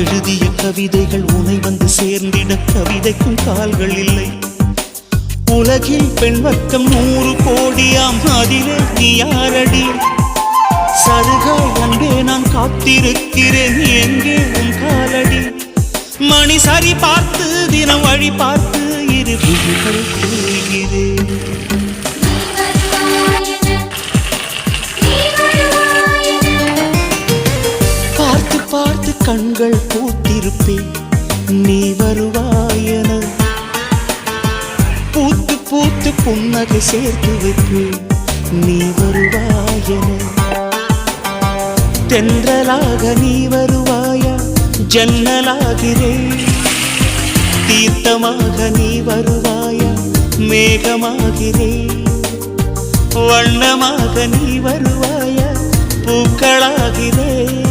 எழுதிய கவிதைகள் உனை வந்து சேர்ந்திட கவிதைக்கும் கால்கள் இல்லை. உலகில் பெண் வர்க்கம் 100 கோடியாம், அதிலே நீ யாரடி? சருகாய் அன்பே நான் காத்திருக்கிறேன், எங்கே உன் காலடி? மணி சரி பார்த்து தினம் வழி பார்த்து இரு விழிகள் தூய்கிறேன். பார்த்து பார்த்து கண்கள் பூத்திருப்பேன், நீ வருவாயென. பூத்து பூத்து புன்னகை சேர்த்து வைப்பேன், நீ வருவாயென. தென்றலாக நீ வருவாயா, ஜன்னலாகிறேன். தீர்த்தமாக நீ வருவாயா, மேகமாகிறேன். வண்ணமாக நீ வருவாயா, பூக்களாகிறேன்.